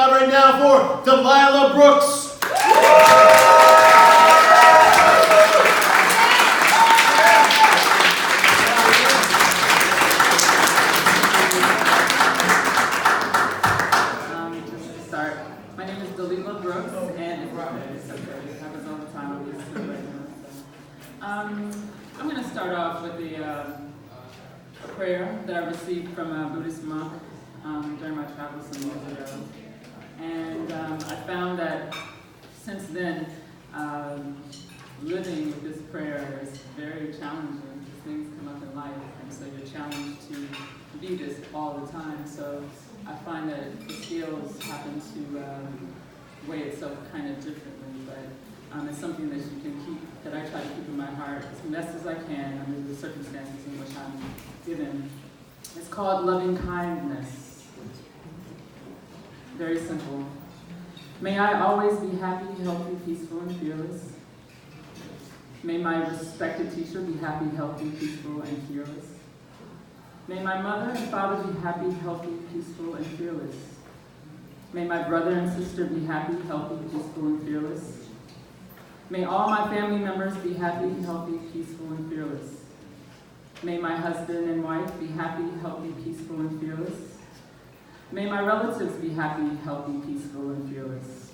God right now for Delilah Brooks. Just to start, my name is Delilah Brooks, and it's okay. It happens all the time. I'm used to it right now. So. I'm going to start off with a prayer that I received from a Buddhist monk during my travels some years ago. And I found that since then, living with this prayer is very challenging because things come up in life, and so you're challenged to be this all the time. So I find that the skills happen to weigh itself kind of differently, but it's something that you can keep, that I try to keep in my heart as best as I can under the circumstances in which I'm given. It's called loving kindness. Very simple. May I always be happy, healthy, peaceful, and fearless. May my respected teacher be happy, healthy, peaceful, and fearless. May my mother and father be happy, healthy, peaceful, and fearless. May my brother and sister be happy, healthy, peaceful, and fearless. May all my family members be happy, healthy, peaceful, and fearless. May my husband and wife be happy, healthy, peaceful, and fearless. May my relatives be happy, healthy, peaceful, and fearless.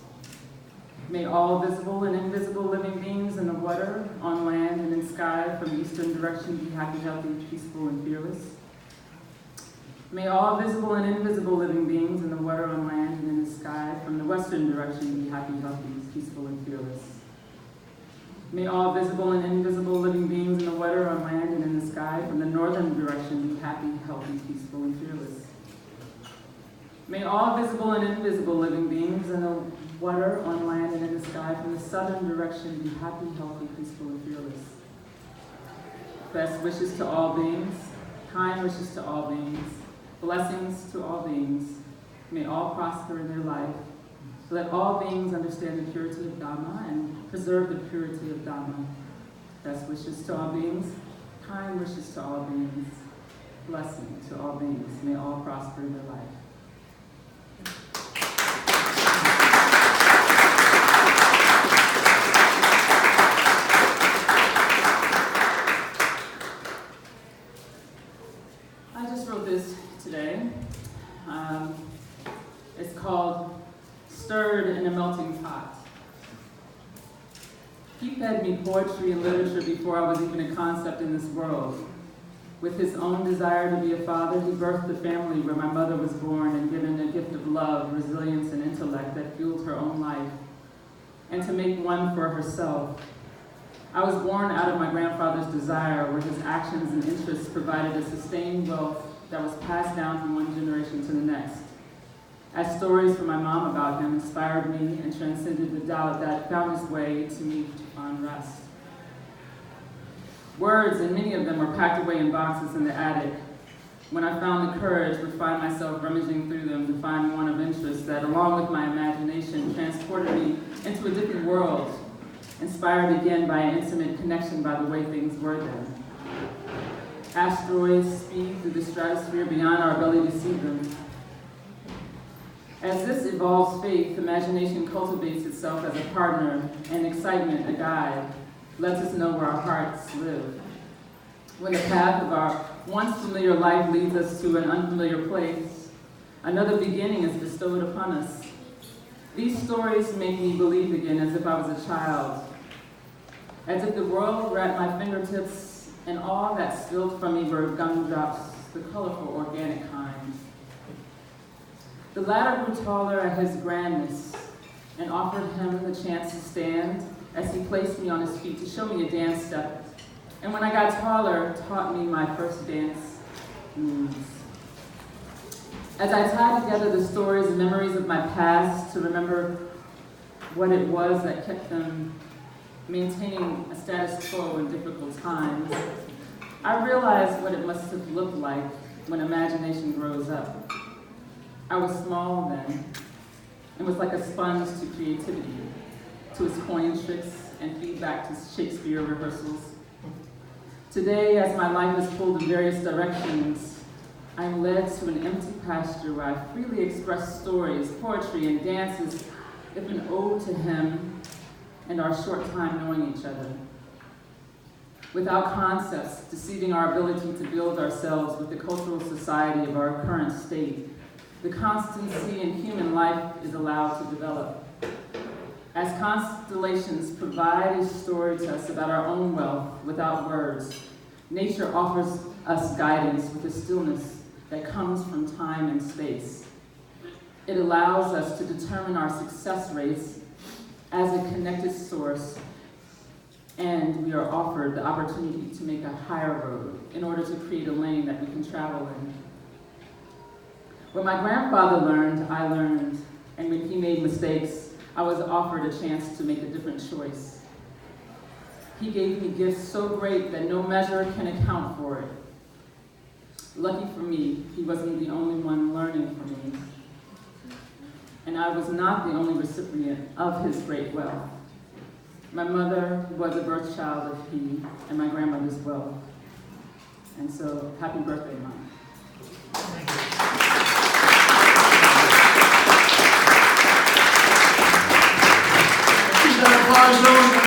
May all visible and invisible living beings in the water, on land, and in sky from eastern direction be happy, healthy, peaceful, and fearless. May all visible and invisible living beings in the water, on land, and in the sky from the western direction be happy, healthy, peaceful, and fearless. May all visible and invisible living beings in the water, on land, and in the sky from the northern direction be happy, healthy, peaceful, and fearless. May all visible and invisible living beings in the water, on land, and in the sky from the southern direction be happy, healthy, peaceful, and fearless. Best wishes to all beings, kind wishes to all beings, blessings to all beings. May all prosper in their life. Let all beings understand the purity of Dhamma and preserve the purity of Dhamma. Best wishes to all beings, kind wishes to all beings, blessing to all beings. May all prosper in their life. I just wrote this today. It's called Stirred in a Melting Pot. He fed me poetry and literature before I was even a concept in this world. With his own desire to be a father, he birthed the family where my mother was born and given a gift of love, resilience, and intellect that fueled her own life, and to make one for herself. I was born out of my grandfather's desire, where his actions and interests provided a sustained wealth that was passed down from one generation to the next. As stories from my mom about him inspired me and transcended the doubt that found its way to me to find rest. Words, and many of them were packed away in boxes in the attic. When I found the courage, would find myself rummaging through them to find one of interest that, along with my imagination, transported me into a different world, inspired again by an intimate connection by the way things were then. Asteroids speed through the stratosphere beyond our ability to see them. As this evolves faith, imagination cultivates itself as a partner, and excitement, a guide, lets us know where our hearts live. When the path of our once familiar life leads us to an unfamiliar place, another beginning is bestowed upon us. These stories make me believe again as if I was a child, as if the world were at my fingertips and all that spilled from me were gumdrops, the colorful organic kind. The ladder grew taller at his grandness and offered him the chance to stand as he placed me on his feet to show me a dance step. And when I got taller, taught me my first dance moves. As I tied together the stories and memories of my past to remember what it was that kept them maintaining a status quo in difficult times, I realized what it must have looked like when imagination grows up. I was small then, and was like a sponge to creativity, to his coin tricks and feedback to Shakespeare rehearsals. Today, as my life is pulled in various directions, I am led to an empty pasture where I freely express stories, poetry, and dances, if an ode to him and our short time knowing each other. Without concepts deceiving our ability to build ourselves with the cultural society of our current state, the constancy in human life is allowed to develop. As constellations provide a story to us about our own wealth without words, nature offers us guidance with a stillness that comes from time and space. It allows us to determine our success rates as a connected source, and we are offered the opportunity to make a higher road in order to create a lane that we can travel in. What my grandfather learned, I learned, and when he made mistakes, I was offered a chance to make a different choice. He gave me gifts so great that no measure can account for it. Lucky for me, he wasn't the only one learning from me. And I was not the only recipient of his great wealth. My mother was a birth child of he and my grandmother's wealth. And so, happy birthday, Mom.